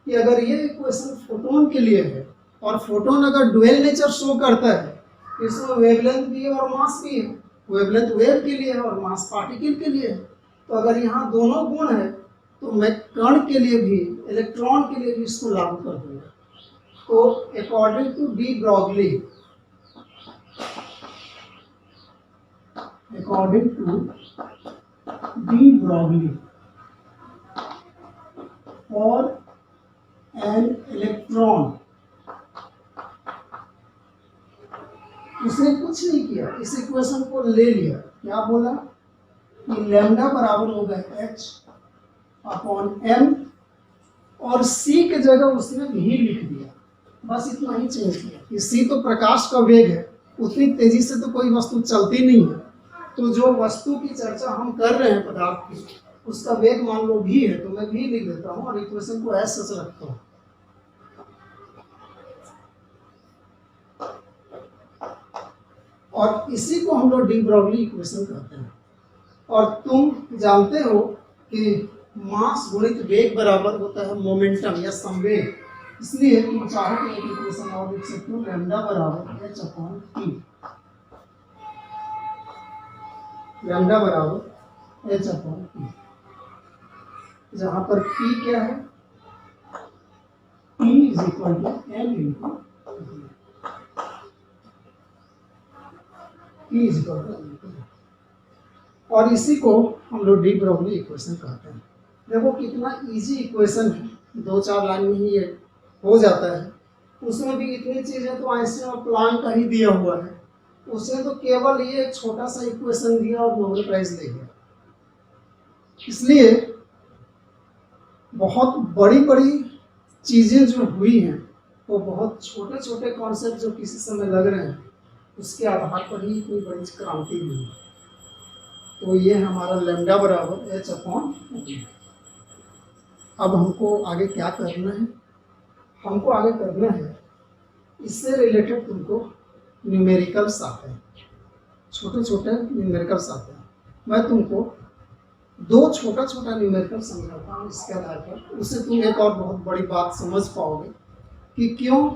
कि अगर ये इक्वेशन फोटोन के लिए है, और फोटोन अगर डुअल नेचर शो करता है, इसमें वेवलेंथ भी है और मास भी है। वेवलेंथ वेव के लिए है और मास पार्टिकल के लिए है। तो अगर यहाँ दोनों गुण है तो मैं कण के लिए भी, इलेक्ट्रॉन के लिए भी इसको लागू कर दूंगा। तो according to de Broglie, according to D. Broglie, for an electron, उसने कुछ नहीं किया, इस इक्वेशन को ले लिया। क्या बोला कि लैम्डा बराबर होगा h अपॉन m, और c के जगह उसने भी लिख दिया। बस इतना ही चेंज किया कि c तो प्रकाश का वेग है, उतनी तेजी से तो कोई वस्तु चलती नहीं है। तो जो वस्तु की चर्चा हम कर रहे हैं पदार्थ की, उसका वेग मान लो भी है, तो मैं भी लिख देता हूँ और इक्वेशन को ऐसे सच रखता हूँ। और इसी को हम लोग डी ब्रॉगली इक्वेशन कहते हैं। और तुम जानते हो कि मास गुणित वेग बराबर होता है मोमेंटम या संवेग। इसलिए तुम चाहो तो एक इक्वेशन और लिख सकते हो, लैम्डा बराबर h अपॉन t। लैम्डा बराबर एच अपॉन पी, जहाँ पर पी क्या है, P is equal to M into P is equal to, और इसी को हम लोग डी ब्रोगली इक्वेशन कहते हैं। देखो कितना इजी इक्वेशन है, 2-4 लाइन में ही ये हो जाता है। उसमें भी इतनी चीजें तो आइंस्टीन और प्लांक का ही दिया हुआ है, उसने तो केवल ये एक छोटा सा इक्वेशन दिया और नोबेल प्राइज ले गया। इसलिए बहुत बड़ी बड़ी चीजें जो हुई हैं वो बहुत छोटे छोटे कॉन्सेप्ट जो किसी समय लग रहे हैं उसके आधार पर ही इतनी बड़ी क्रांति हुई। तो ये हमारा लैम्डा बराबर एच अपॉन, अब हमको आगे क्या करना है, हमको आगे करना है इससे रिलेटेड तुमको न्यूमेरिकल्स आते हैं, छोटे छोटे न्यूमेरिकल्स आते हैं। मैं तुमको 2 छोटा छोटा न्यूमेरिकल समझाता हूँ, इसके आधार पर उससे तुम एक और बहुत बड़ी बात समझ पाओगे कि क्यों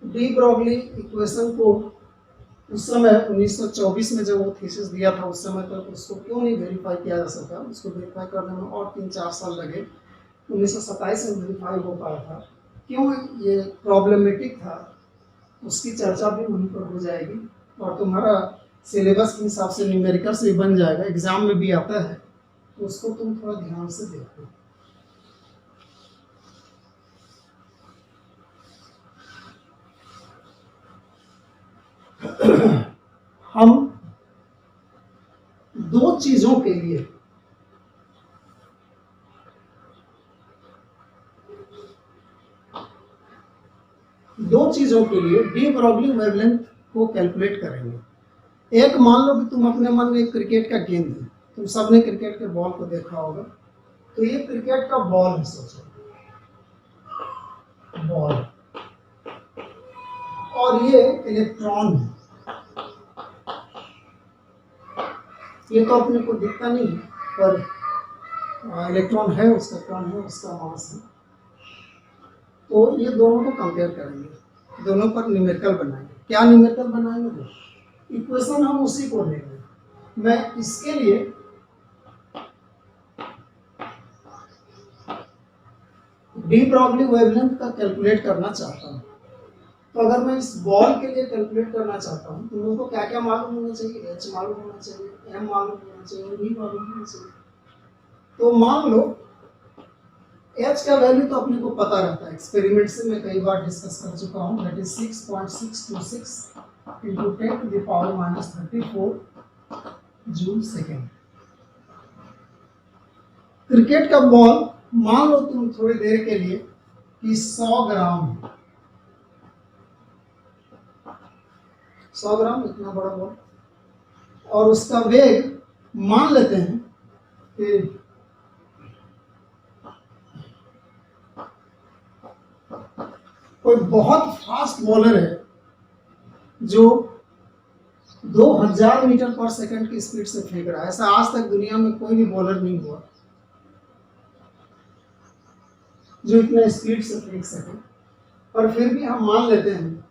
डी ब्रोगली इक्वेशन को उस समय 1924 में जब वो थीसिस दिया था उस समय तक उसको क्यों नहीं वेरीफाई किया जा सका। उसको वेरीफाई करने में और 3-4 साल लगे, 1927 में वेरीफाई हो पाया था। क्यों ये प्रॉब्लमेटिक था उसकी चर्चा भी वहीं पर हो जाएगी, और तुम्हारा सिलेबस के हिसाब से न्यूमेरिकल से बन जाएगा, एग्जाम में भी आता है, तो उसको तुम थोड़ा ध्यान से देखो। हम 2 चीजों के लिए डी ब्रोगली वेवलेंथ को कैलकुलेट करेंगे। एक मान लो कि तुम अपने मन में एक क्रिकेट का गेंद है, तुम सबने क्रिकेट के बॉल को देखा होगा, तो ये क्रिकेट का बॉल है, सोचो बॉल, और ये इलेक्ट्रॉन है। ये तो अपने को दिखता नहीं है पर इलेक्ट्रॉन है, उसका कण है, उसका मास है। तो ये दोनों को कंपेयर करेंगे, दोनों पर न्यूमेरिकल बनाएंगे। क्या न्यूमेरिकल बनाएंगे, इक्वेशन हम उसी को लेंगे। मैं इसके लिए डी ब्रोगली वेवलेंथ का कैलकुलेट करना चाहता हूँ। तो अगर मैं इस बॉल के लिए कैलकुलेट करना चाहता हूँ तो मुझको क्या क्या मालूम होना चाहिए, एच मालूम होना चाहिए, एम मालूम होना चाहिए, वी मालूम होना चाहिए। तो मान लो एच का वैल्यू तो अपने को पता रहता है, एक्सपेरिमेंट से मैं कई बार डिस्कस कर चुका हूँ, that is 6.626 into 10 to the power -34 joule second. Cricket का बॉल मान लो तुम थोड़ी देर के लिए कि 100 ग्राम है, 100 ग्राम इतना बड़ा बॉल, और उसका वेग मान लेते हैं कि कोई बहुत फास्ट बॉलर है जो 2000 मीटर पर सेकंड की स्पीड से फेंक रहा है। ऐसा आज तक दुनिया में कोई भी बॉलर नहीं हुआ जो इतना स्पीड से फेंक सके, पर फिर भी हम मान लेते हैं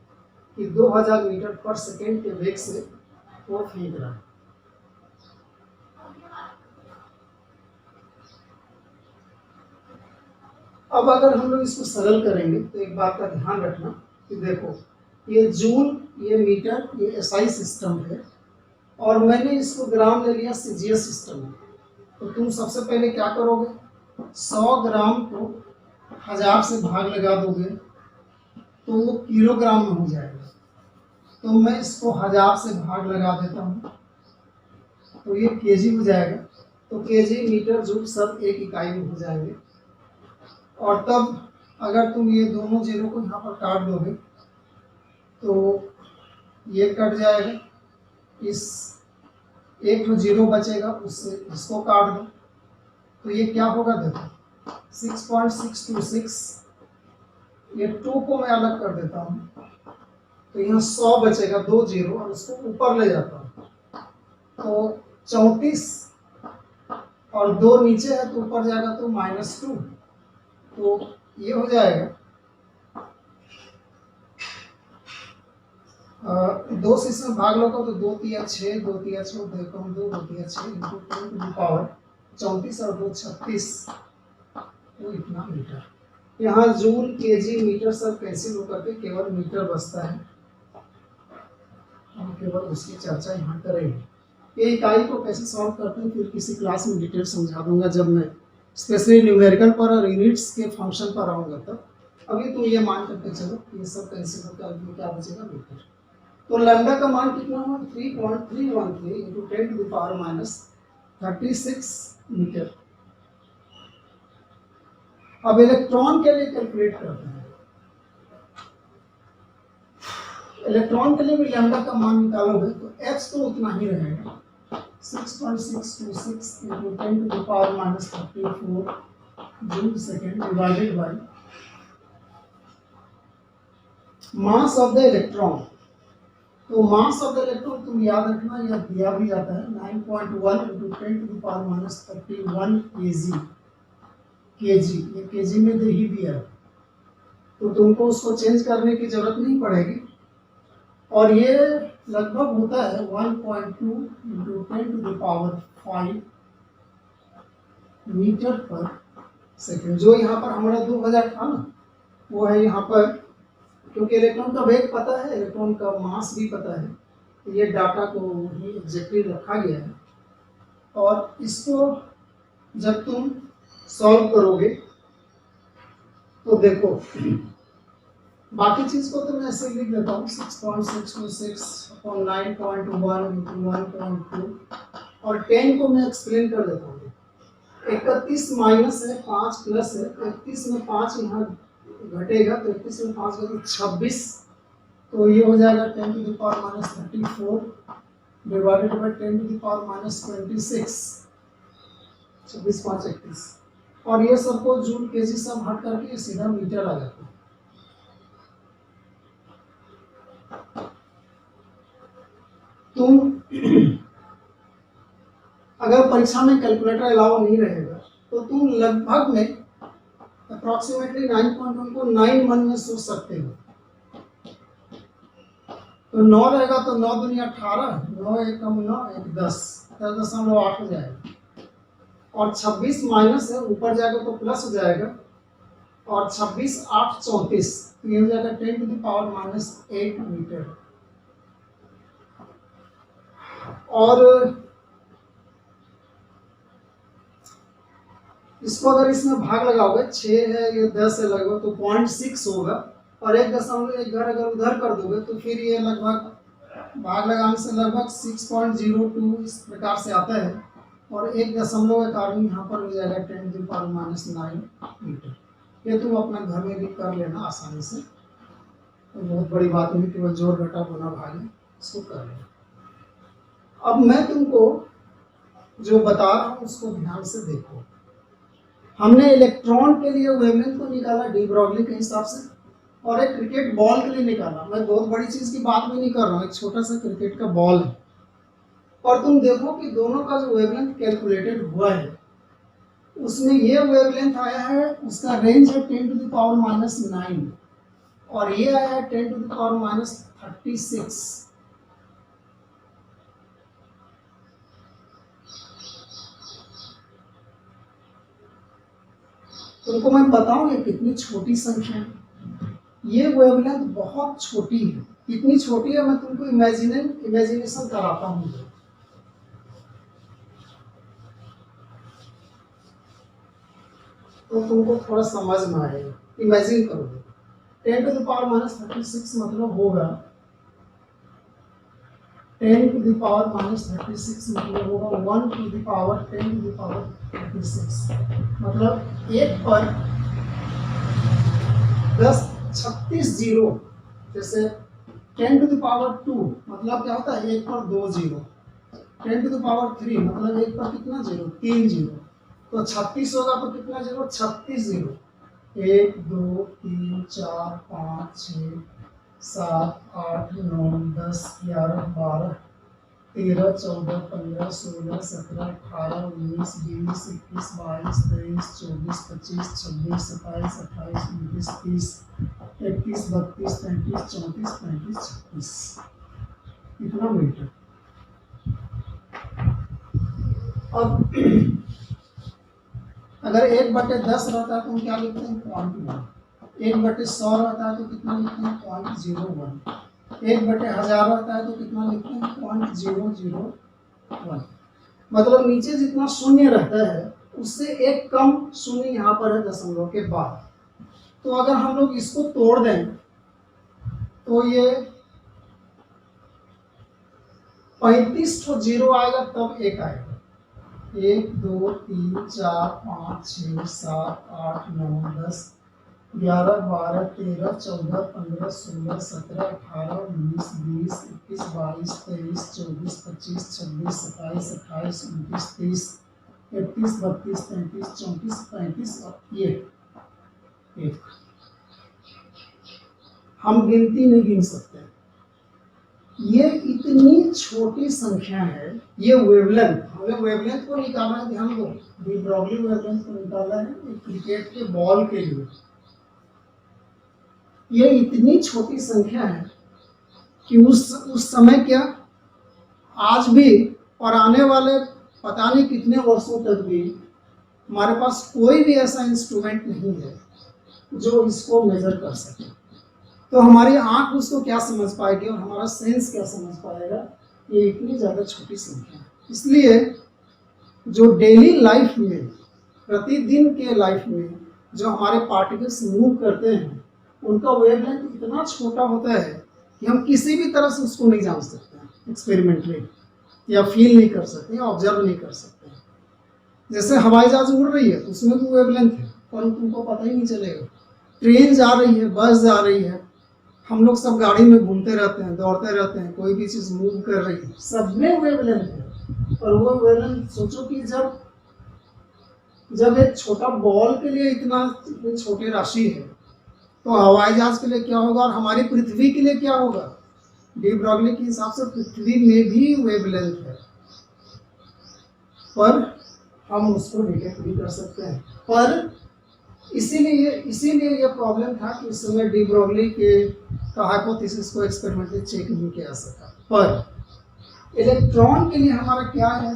कि 2000 मीटर पर सेकंड के वेग से वो फेंक रहा है। अब अगर हम लोग इसको सरल करेंगे तो एक बात का ध्यान रखना कि देखो ये जूल, ये मीटर, ये एसआई सिस्टम है, और मैंने इसको ग्राम ले लिया सीजीएस सिस्टम में। तो तुम सबसे पहले क्या करोगे, 100 ग्राम को 1000 से भाग लगा दोगे तो वो किलोग्राम में हो जाएगा। तो मैं इसको 1000 से भाग लगा देता हूँ तो ये केजी हो जाएगा। तो केजी, मीटर, जूल सब एक इकाई में हो जाएंगे। और तब अगर तुम ये दोनों जीरो को यहाँ पर काट दोगे तो ये कट जाएगा, इस एक जो जीरो बचेगा उससे इसको काट दो तो ये क्या होगा, देखो 6.626, ये 2 को मैं अलग कर देता हूँ तो यहाँ 100 बचेगा, 2 जीरो, और उसको ऊपर ले जाता हूँ तो 34, और 2 नीचे है तो ऊपर जाएगा तो -2, तो ये हो जाएगा दो से इसमें भाग लोगे तो 2 तिया 6, 2 तिया 6, 2 कम 2, 2 तिया 6 इंटू 10 टू द पावर 34 और 2 36, तो इतना मीटर। यहाँ जूल केजी मीटर सब कैंसिल होकर के केवल मीटर बचता है, हम केवल उसकी चर्चा यहाँ करेंगे। ये इकाई को कैसे सॉल्व करते हैं फिर किसी क्लास में डिटेल समझा दूंगा जब मैं स्पेशली न्यूमेरिकल पर और यूनिट्स के फंक्शन पर आऊँगा तब। अभी तो ये मान करके चलो ये सब कैंसिल होकर क्या बचेगा मीटर। तो लैम्डा का मान कितना हुआ 3.313 into 10 to the power minus 36 metre. अब इलेक्ट्रॉन के लिए कैलकुलेट करते हैं। इलेक्ट्रॉन के लिए भी लैम्डा का मान निकालोगे तो x तो उतना ही रहेगा 6.626 into 10 to the power minus 34 joule second divided by mass of the electron. तो मास ऑफ द इलेक्ट्रॉन तुम याद रखना यह दिया भी जाता है 9.1 into 10 to the power minus 31 KG, ये केजी में दे ही दिया है तो तुमको उसको चेंज करने की जरूरत नहीं पड़ेगी। और ये लगभग होता है 1.2 into 10 to the power 5 metre per second. जो यहाँ पर हमारा 2000 था ना वो है यहाँ पर, क्योंकि इलेक्ट्रॉन का वेग पता है, इलेक्ट्रॉन का मास भी पता है, तो ये डाटा को ही एग्जैक्टली रखा गया है। और इसको जब तुम सॉल्व करोगे तो देखो बाकी चीज को तो मैं ऐसे लिख देता हूँ 6.626 अपॉन 9.1 इंटू 1.2 और 10 को मैं एक्सप्लेन कर देता हूँ। 31 माइनस है 5 प्लस है, 31 में 5 यहाँ घटेगा तो 31 में 5 घटे 26, तो ये हो जाएगा 10 to the power minus 34 divided by 10 to the power minus 26, 26 5 31। और ये सबको जूल केजी सब हट करके सीधा मीटर आ जाता है। तुम अगर परीक्षा में कैलकुलेटर अलाउ नहीं रहेगा तो तुम लगभग में अप्रॉक्सीमेटली 9.1 को 9 मन में सोच सकते हो। तो 9 रहेगा तो 9 दुनिया 18, 9 एक कम 9 एक 10, 10.8 हो जाएगा। और 26 माइनस है ऊपर जाएगा तो प्लस हो जाएगा और 26 8 34, तो ये हो जाएगा 10 to the power minus 8 metre. और इसको अगर इसमें भाग लगाओगे 6 है ये 10 है लगभग तो 0.6 होगा और 1.1 घर अगर उधर कर दोगे तो फिर ये लगभग भाग लगाने से लगभग 6.02 इस प्रकार से आता है और 1.1 यहाँ पर हो जाएगा 10 to the power minus 9 metre. ये तुम अपना घर में भी कर लेना आसानी से, तो बहुत बड़ी बात नहीं, केवल जोड़ घटा गुना भाग है, इसको कर लेना। अब मैं तुमको जो बता रहा हूँ उसको ध्यान से देखो। हमने इलेक्ट्रॉन के लिए वेवलेंथ को निकाला डी ब्रॉगली के हिसाब से और एक क्रिकेट बॉल के लिए निकाला। मैं बहुत बड़ी चीज की बात भी नहीं कर रहा हूँ, एक छोटा सा क्रिकेट का बॉल है। और तुम देखो कि दोनों का जो वेवलेंथ कैलकुलेटेड हुआ है उसमें ये वेवलेंथ आया है, उसका रेंज है 10 टू द पावर माइनस 9 और ये आया है 10 टू द पावर माइनस 36। तुमको मैं बताऊं ये कितनी छोटी संख्या है, ये वेवलेंथ बहुत छोटी है, इतनी छोटी है मैं तुमको इमेजिनेशन कराता हूँ। तो तुमको थोड़ा समझ में आएगा, इमेजिन करोगे 10 टू द पावर माइनस 36 मतलब होगा 10 टू द पावर माइनस 36 मतलब होगा 1 to the power 10 to the power 36, मतलब एक पर 36 जीरो। जैसे 10 टू द पावर 2 मतलब क्या होता है, एक पर 2 जीरो। 10 टू द पावर 3 मतलब एक पर कितना जीरो, 3 जीरो। तो 36 होगा तो कितना जीरो, 36 जीरो। 1 2 3 4 5 6 7 8 9 10 11 12 13 14 15 16 17 18 19 20 21 22 23 24 25 26 27 28 29 30 31 32 33 34 35 36। इतना मीटर। अब अगर 1/10 रहता है तो हम क्या लिखते हैं 0.1, 1/100 रहता है तो कितना लिखते हैं 0.01, 1/1000 रहता है तो कितना लिखते हैं 0.001। मतलब नीचे जितना शून्य रहता है उससे एक कम शून्य यहाँ पर है दशमलव के बाद। तो अगर हम लोग इसको तोड़ दें तो ये 35 ठो जीरो आएगा तब एक आएगा। 1 2 3 4 5 6 7 8 9 10 11 12 13 14 15 16 17 18 19 20 21 22 23 24 25 26 27 28 29 30 31 32 33 34 35 और ये एक। हम गिनती नहीं गिन सकते। ये इतनी छोटी संख्या है। ये वेवलेंथ, हमें वेवलेंथ को निकालना है, ध्यान दो, डी ब्रॉगली वेवलेंथ को निकालना है एक क्रिकेट के बॉल के लिए। ये इतनी छोटी संख्या है कि उस समय क्या, आज भी और आने वाले पता नहीं कितने वर्षों तक भी हमारे पास कोई भी ऐसा इंस्ट्रूमेंट नहीं है जो इसको मेजर कर सके। तो हमारी आंख उसको क्या समझ पाएगी और हमारा सेंस क्या समझ पाएगा, ये इतनी ज़्यादा छोटी संख्या है। इसलिए जो डेली लाइफ में, प्रतिदिन के लाइफ में जो हमारे पार्टिकल्स मूव करते हैं उनका वेवलेंथ इतना छोटा होता है कि हम किसी भी तरह से उसको नहीं जान सकते एक्सपेरिमेंटली, या फील नहीं कर सकते, या ऑब्जर्व नहीं कर सकते। जैसे हवाई जहाज उड़ रही है तो उसमें भी वेवलेंथ है पर तुमको पता ही नहीं चलेगा। ट्रेन जा रही है, बस जा रही है, हम लोग सब गाड़ी में घूमते रहते हैं, दौड़ते रहते हैं, कोई भी चीज़ मूव कर रही है, सब में वेवलेंथ है। और वो वेवलेंथ सोचो कि जब एक छोटा बॉल के लिए इतनी छोटी राशि है तो हवाई जहाज के लिए क्या होगा और हमारी पृथ्वी के लिए क्या होगा। डी ब्रॉगली के हिसाब से पृथ्वी में भी वेवलेंथ है, पर हम उसको डिटेक्ट भी कर सकते हैं। पर इसीलिए ये प्रॉब्लम था कि उस समय डी ब्रॉगली का हाइपोथेसिस को एक्सपेरिमेंटली चेक नहीं किया सका। पर इलेक्ट्रॉन के लिए हमारा क्या है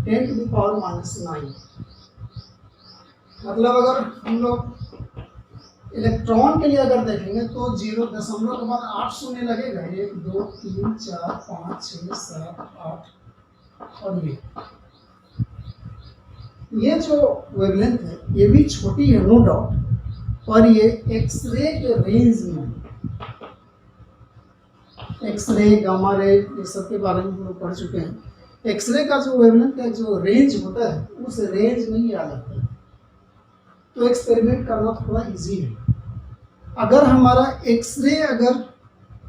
10⁻⁹। मतलब अगर हम लोग इलेक्ट्रॉन के लिए अगर देखेंगे तो 0 दशमलव के बाद 8 शून्य लगेगा, 1 2 3 4 5 6 7 8। और ये जो वेवलेंथ है ये भी छोटी है नो डाउट, पर ये एक्सरे के रेंज में, एक्सरे गामा रे ये सब के बारे में हम लोग पढ़ चुके हैं। एक्सरे का जो वेवलेंथ का जो रेंज होता है उस रेंज में ही आ जाता है। तो एक्सपेरिमेंट करना थोड़ा इजी है। अगर हमारा एक्सरे अगर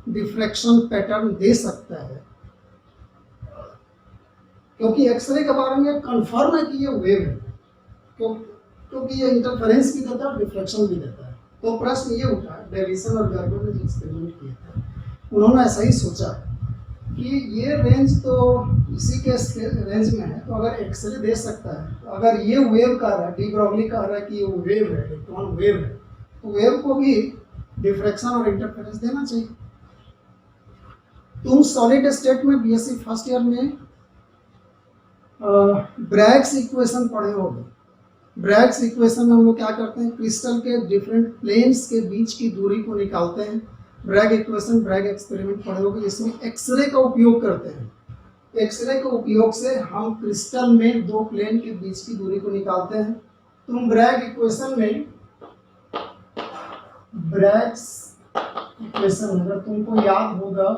डिफ्रैक्शन पैटर्न दे सकता है, क्योंकि एक्सरे के बारे में कंफर्म है कि ये वेव है, क्योंकि ये इंटरफेरेंस भी देता है और डिफ्रैक्शन भी देता है। तो प्रश्न ये उठा, डेविसन और गर्बर ने जो एक्सपेरिमेंट किया था उन्होंने ऐसा ही सोचा कि ये रेंज तो इसी के रेंज में है, तो अगर एक्सरे दे सकता है, तो अगर ये वेव कह रहा है, डी ब्रॉगली कह रहा है कि ये वेव है, इलेक्ट्रॉन वेव है, तो वेव को भी डिफ्रैक्शन और इंटरफेरेंस देना चाहिए। तुम सॉलिड स्टेट में बीएससी फर्स्ट ईयर में ब्रैग्स इक्वेशन पढ़े होगे। ब्रैग्स इक्वेशन में हम लोग क्या करते हैं, क्रिस्टल के डिफरेंट प्लेन्स के बीच की दूरी को निकालते हैं। ब्रैग इक्वेशन, ब्रैग एक्सपेरिमेंट पढ़े होगे, इसमें एक्सरे का उपयोग करते हैं। एक्सरे के उपयोग से हम क्रिस्टल में दो प्लेन के बीच की दूरी को निकालते हैं। तुम ब्रैग इक्वेशन में, ब्रैग्स इक्वेशन अगर तुमको याद होगा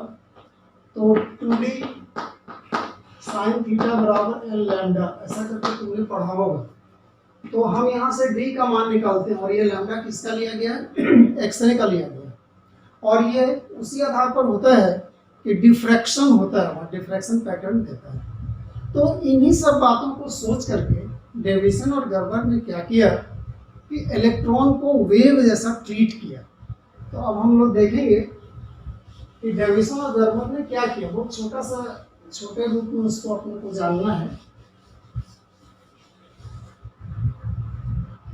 तो 2D साइन थीटा बराबर L लैम्डा ऐसा करके तुमने पढ़ा होगा। तो हम यहाँ से D का मान निकालते हैं और ये लैम्डा किसका लिया गया है, एक्सरे का लिया गया। और ये उसी आधार पर होता है कि डिफ्रैक्शन होता है, डिफ्रैक्शन पैटर्न देता है। तो इन्हीं सब बातों को सोच करके डेविसन और गर्बर ने क्या किया कि इलेक्ट्रॉन को वेव जैसा ट्रीट किया। तो अब हम लोग देखेंगे कि डेविसन और गर्बर ने क्या किया। बहुत छोटा सा, छोटे रूप में उसको अपने को जानना है।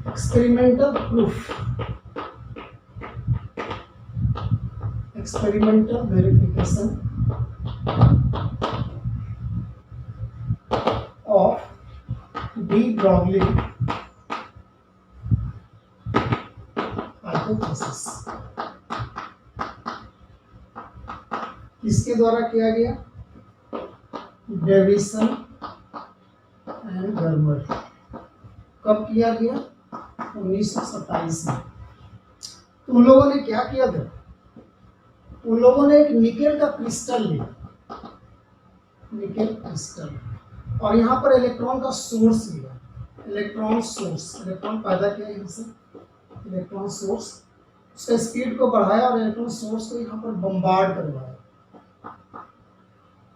Experimental proof, experimental verification of de Broglie hypothesis किसके द्वारा किया गया? Davisson and Germer. कब किया गया? 1927 में। तो उन लोगों ने क्या किया था? उन लोगों ने एक निकेल का क्रिस्टल लिया, निकेल क्रिस्टल, और यहाँ पर इलेक्ट्रॉन का सोर्स लिया, इलेक्ट्रॉन सोर्स, इलेक्ट्रॉन पैदा किया यहाँ से, इलेक्ट्रॉन सोर्स, उसका स्पीड को बढ़ाया और इलेक्ट्रॉन सोर्स को यहाँ पर बम्बार्ड करवाया,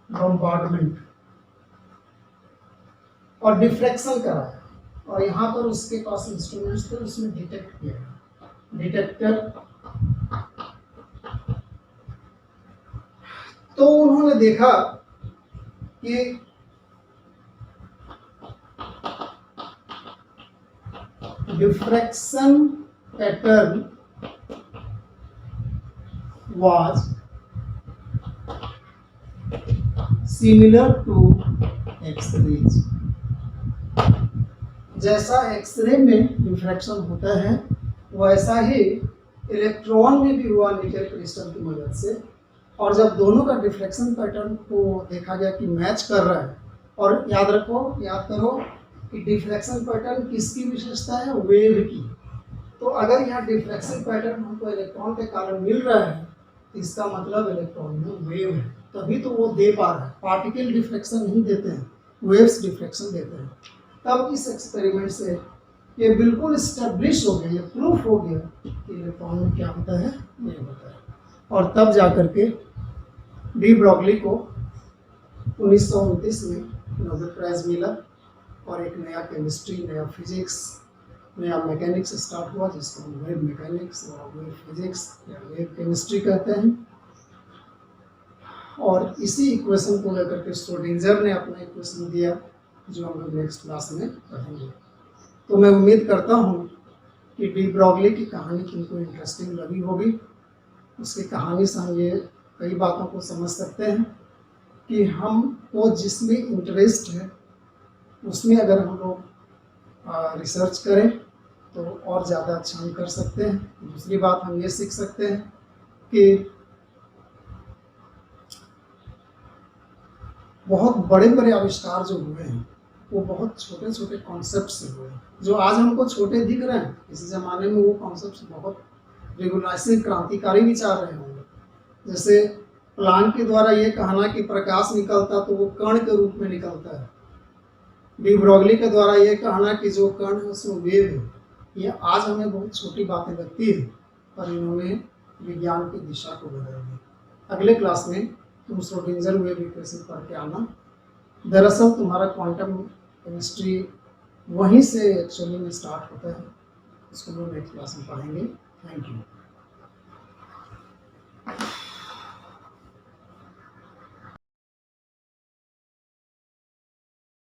बम्बार्डमेंट, और डिफ्रैक्शन कराया, और यहाँ पर उसके पास इंस्ट्रूमेंट्स थे, उसमें डिटेक्ट किया, डिटेक्टर। तो उन्होंने देखा कि diffraction pattern was similar to X-rays। जैसा एक्सरे में डिफ्रैक्शन होता है वैसा ही इलेक्ट्रॉन में भी हुआ निकेल क्रिस्टल की मदद से। और जब दोनों का डिफ्रैक्शन पैटर्न को देखा गया कि मैच कर रहा है, और याद रखो, याद करो कि डिफ्रैक्शन पैटर्न किसकी विशेषता है? वेव की। तो अगर यहाँ डिफ्रैक्शन पैटर्न हमको इलेक्ट्रॉन के कारण मिल रहा है, इसका मतलब इलेक्ट्रॉन में वेव है, तभी तो वो दे पा रहा है। पार्टिकल डिफ्रैक्शन नहीं देते हैं, वेव्स डिफ्रैक्शन देते हैं। तब इस एक्सपेरिमेंट से ये बिल्कुल स्टैब्लिश हो गया, ये प्रूफ हो गया कि इलेक्ट्रॉन में क्या होता है, वेव होता है। और तब जाकर के डी ब्रॉगली को 1929 में नोबेल प्राइज मिला, और एक नया केमिस्ट्री, नया फिजिक्स, नया मैकेनिक्स स्टार्ट हुआ, जिसको हम वेव मैकेनिक्स या वेव फिजिक्स या वेव केमिस्ट्री कहते हैं। और इसी इक्वेशन को लेकर के श्रोडिंगर ने अपना इक्वेशन दिया, जो हम लोग नेक्स्ट क्लास में पढ़ेंगे। तो मैं उम्मीद करता हूँ कि डी ब्रॉगली की कहानी तुमको इंटरेस्टिंग लगी होगी। उसकी कहानी से हम ये कई बातों को समझ सकते हैं कि हमको जिसमें इंटरेस्ट है उसमें अगर हम लोग रिसर्च करें तो और ज़्यादा अच्छा हम कर सकते हैं। दूसरी बात हम ये सीख सकते हैं कि बहुत बड़े बड़े आविष्कार जो हुए हैं वो बहुत छोटे छोटे कॉन्सेप्ट से हुए हैं। जो आज हमको छोटे दिख रहे हैं, इस ज़माने में वो कॉन्सेप्ट बहुत रेगुलाइजिंग क्रांतिकारी विचार रहे होंगे। जैसे प्लांक के द्वारा ये कहना कि प्रकाश निकलता तो वो कण के रूप में निकलता है, डी ब्रॉगली के द्वारा ये कहना कि जो कण है उसमें वेव है। ये आज हमें बहुत छोटी बातें लगती है, पर इन्होंने विज्ञान की दिशा को बदल दिया। अगले क्लास में तुम श्रोडिंगर वेव इक्वेशन पढ़ के आना। दरअसल तुम्हारा क्वांटम केमिस्ट्री वहीं से एक्चुअली में स्टार्ट होता है, इसको हम नेक्स्ट क्लास में पढ़ेंगे। Thank you.